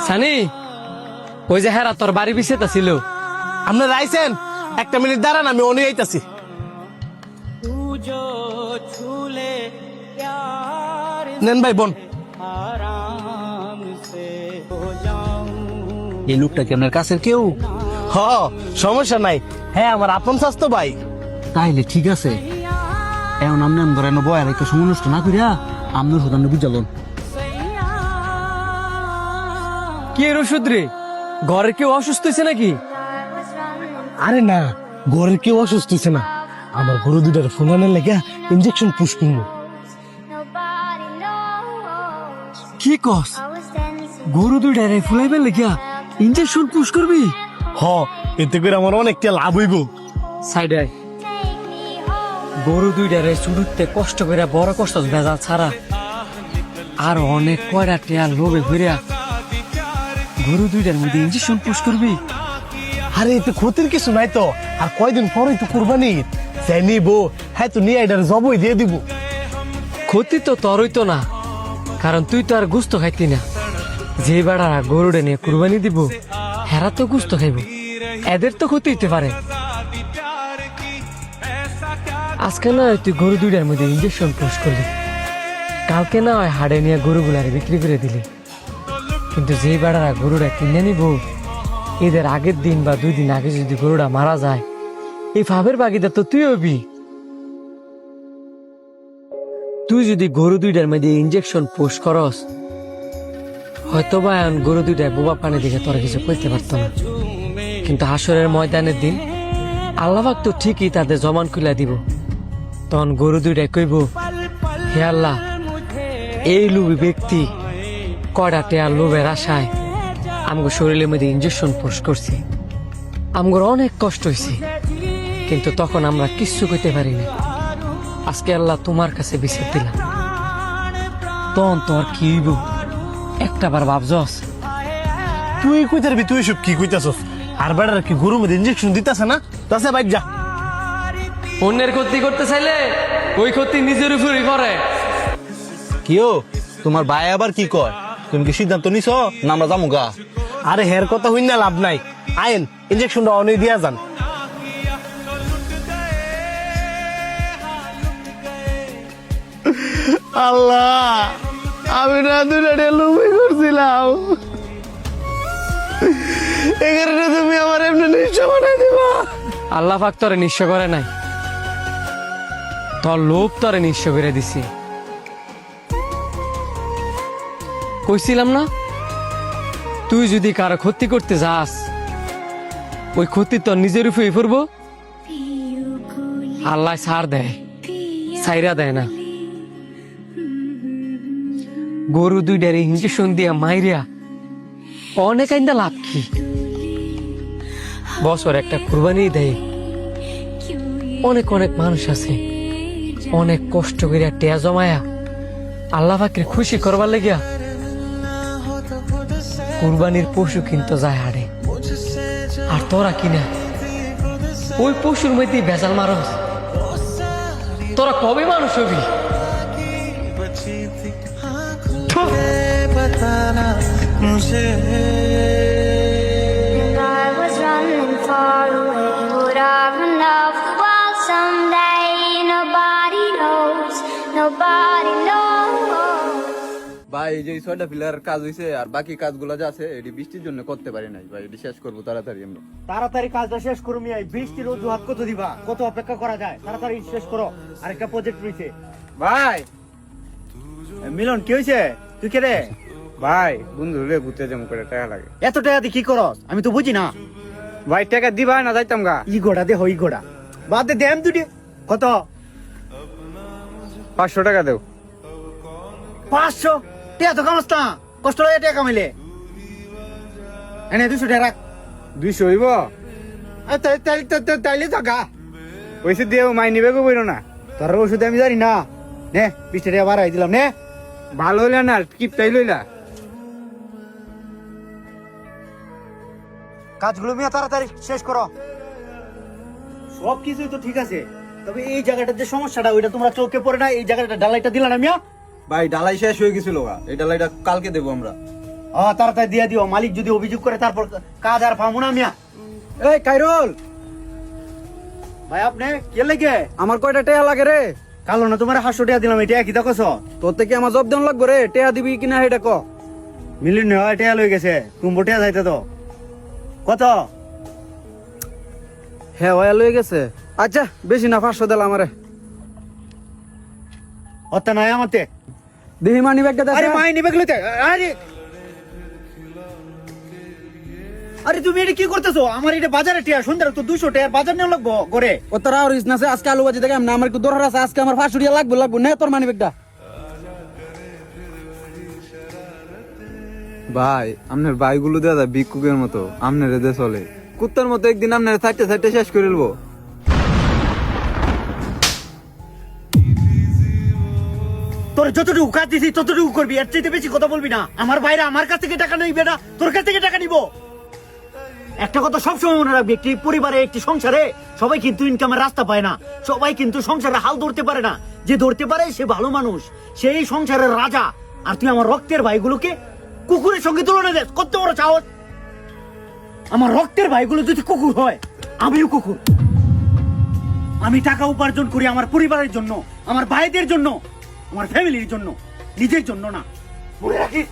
সানি, ওই যে হেরা তোর বাড়ি পিছিয়ে ছিল। আপনারা আইছেন, একটা মিনিট দাঁড়ান, আমি অনি আইতাছি। নেন ভাই বোন। এই লোকটা কি আপনার কাছের কেউ? হ, সমস্যা নাই, হ্যাঁ আমার আপন স্বাস্থ্য ভাই। তাইলে ঠিক আছে, এখন আপনি ধরে বয়ার একটা সময় নষ্ট না করিয়া আপনার সুদান বুঝালন। কি এর ওষুধ রে? ঘরে কেউ অসুস্থ হয়েছে নাকি? আরে না, ঘরের কেউ অসুস্থ হয়েছে না, আমার গরু দুটার ফোনানের লেগে ইঞ্জেকশন পুশ করবো। কি কস? গরু দুইটারে ফুলাইবার লেগিয়া ইঞ্জেকশন পুশ করবি? হ, এতে করে আমার অনেকটা লাভ হইব। সাইডে আয়। গরু দুইটারে চুড়ুতে কষ্ট করে বড় কষ্ট ভেজাল ছাড়া আর অনেক কয়টা টেয়ার লোভে ঘুরিয়া গরু দুইটার মধ্যে ইঞ্জেকশন পুশ করবি? আরে এতে ক্ষতির কিছু নাই তো, আর কয়দিন পরেই তো কুরবানি, যাই নিবো, হ্যাঁ তো নিয়ে এটার জবই দিয়ে দিব। ক্ষতি তো তোরই তো না, কারণ তুই তো আর গুস্ত খাইতি না। যে বেড়ারা গরুড়ে নিয়ে কুরবানি দিব হেরা তো গুস্ত খাইব, এদের তো ক্ষতি হইতে পারে। আজকে না হয় তুই গরু দুইটার মধ্যে ইঞ্জেকশন পুশ করলি, কালকে না হয় হাড়ে নিয়ে গরুগুলারে বিক্রি করে দিলি, কিন্তু যে বেড়ারা গরুটা কিনে নিব এদের আগের দিন বা 2 দিন আগে যদি গরুটা মারা যায়, এই ফাবের বাগিদার তো তুই হবি। তুই যদি গরু দুইটার মধ্যে ইঞ্জেকশন পুশ করস, হয়তো বা এখন গরু দুইটায় বোবা পানি দিকে তোরা কিছু করতে পারতো না, কিন্তু হাসরের ময়দানের দিন আল্লাহ পাক তো ঠিকই তাদের জমান খুলে দিব। তখন গরু দুইটায় কইব, হে আল্লাহ, এই লোভী ব্যক্তি কয়টা টেয়ার লোভের আশায় আমগো শরীরের মধ্যে ইঞ্জেকশন পুশ করছি, আমগোর অনেক কষ্ট হয়েছে, কিন্তু তখন আমরা কিচ্ছু করতে পারিনি। আজকে আল্লাহ তোমার কাছে বিচার দিলাম, তখন তোর কি হইব একটা বার ভাবছস? তুই কই তারবি, তুই সব কি কইতাছস? আর বেড়ার কি গরুর মধ্যে ইঞ্জেকশন দিতাছে না? তাছে বাইক যা। অন্যের ক্ষতি করতে চাইলে ওই ক্ষতি নিজের উপরই করে। কিও তোমার ভাই আবার কি কয়? তুমি কি সিদ্ধান্ত নিছ না আমরা যাবো গা? আরে হের কথা হইন না লাভ নাই, আইন ইঞ্জেকশনটা অনেক দিয়া যান। আল্লাহ, আমি না দুটা লুবি করছিলাম, এই কারণে তুমি আমার এমনি নিঃস্ব বানাই দিবা। আল্লাহ পাক তোরে নিঃস্ব করে নাই, তোর লোভ তোরে নিঃস্ব করে দিছি। কইছিলাম না, তুই যদি কারো ক্ষতি করতে যাস ওই ক্ষতি তোর নিজের উপরেই পড়বো। আল্লাহ ছাড় দেয়, ছাইরা দেয় না। গরু দুইটার ইঞ্জেকশন দিয়া মাইরিয়া অনেক আইন্দা লাভ কি? বছর একটা কুরবানি দেয়, অনেক অনেক মানুষ আছে অনেক কষ্ট করিয়া টেয়া জমায়া আল্লাহ পাকের খুশি করবার লাগিয়া কুরবানির পশু কিনতে যায় হাড়ে, আর তোরা কিনা ওই পশুর মধ্যে ভেজাল মারস। তোরা কবে মানুষ হবি? And I was running far away. Would I run off the world someday? Nobody knows, nobody knows. ভাই এই যে 6টা পিলার কাজ হইছে, আর বাকি কাজগুলো যা আছে এটি বৃষ্টির জন্য করতে পারি নাই ভাই, এটি শেষ করবো তাড়াতাড়ি আমরা। তাড়াতাড়ি কাজটা শেষ করো মিয়া, বৃষ্টির অজুহাত কত দিবা? কত অপেক্ষা করা যায়? তাড়াতাড়ি শেষ করো, আরেকটা প্রজেক্ট রয়েছে। ভাই মিলন কি হয়েছে? তুই কে রে? ভাই বন্ধু রে ঘুরতে যাবো করে টাকা লাগে। এত টাকা দিয়ে কি করস আমি তো বুঝি না। ভাই টাকা দিবা না যাইতাম গা। ই গোড়া দে, হই গোড়া বাদ দে, দেন দুটি। কত? 500 টাকা দেও। 500 টাকা তো কামাস না, কষ্ট লাগে টাকা কামাইলে। এনে 200 টাকা রাখ। 200 হইব? তাইলে তো গা ওইসে দিও, মাই নিবে গো বইরো না। তোর ওষুধ আমি জানি না, নে 20 টাকা বাড়াই দিলাম, নে। ভালো হইলা না কিপটাই লইলা। কাজগুলো মিয়া তাড়াতাড়ি শেষ করো। সব কিছুই তো ঠিক আছে, তবে এই জায়গাটার যে সমস্যাটা ওইটা তোমরা চোখে পড়ে না। এই জায়গাটা ঢালাইটা দিলা না মিয়া, ভাই ডালাই শেষ হয়ে গেছিল এই ডালাইটা কালকে দেবো আমরা। তাড়াতাড়ি দিয়ে দিও, মালিক যদি অভিযোগ করে তারপর কাজ আর পাবো না মিয়া। এই কাইরুল, ভাই আপনি কে লেগে? আমার কয়টা টেয়া লাগে রে? কালো না তোমার 500 টাকা দিলাম, এটা কি দেখছ? তোর থেকে আমার জব দেন লাগবে রে, টেয়া দিবি কিনা এটা ক। মিলিয়ন হয় টাকা লই গেছে, তুমি বোটিয়া যাইতে তো কত? হ্যাঁ ওয়া লয়ে গেছে। আচ্ছা বেশি না, 500 দিলাম আমারে। হত্যা নাই আমাতে। দেহি মানি ব্যাগটা দেখ। আরে মাই নিবে গেলে আরে আরে তুমি এটা কি করতেছো? আমার এটা বাজারে টিয়া সুন্দর তো 200 টাকা বাজার নেওয়া লাগবো করে। ও তোর আর ইস না আজকে আলু বাজি দেখে না, আমার একটু দরকার আছে, আজকে আমার 500 টাকা লাগবে নে তোর মানি ব্যাগটা। ভাই আপনার ভাইগুলো দাদা ভিক্ষুকের মতো, আপনার এদের চলে কুত্তার মতো, একদিন আপনার চারটে চারটে শেষ করে নেবো। তোর যতটুকু কাজ দিছি ততটুকু করবি, এর চাইতে বেশি কথা বলবি না। আমার বাইরে আমার কাছ থেকে টাকা নেই বেটা, তোর কাছ থেকে টাকা নিব। একটা কথা সবসময় মনে রাখবি, একটি পরিবারে একটি সংসারে সবাই কিন্তু ইনকামের রাস্তা পায় না, সবাই কিন্তু সংসারে হাল ধরতে পারে না। যে ধরতে পারে সে ভালো মানুষ, সেই সংসারের রাজা। আর তুই আমার রক্তের ভাইগুলোকে কুকুরের সঙ্গে তুলনা দেস, কত বড় সাহস! আমার রক্তের ভাইগুলো যদি কুকুর হয়, আমিও কুকুর। আমি টাকা উপার্জন করি আমার পরিবারের জন্য, আমার ভাইদের জন্য, আমার ফ্যামিলির জন্য, নিজের জন্য না। মনে রাখিস।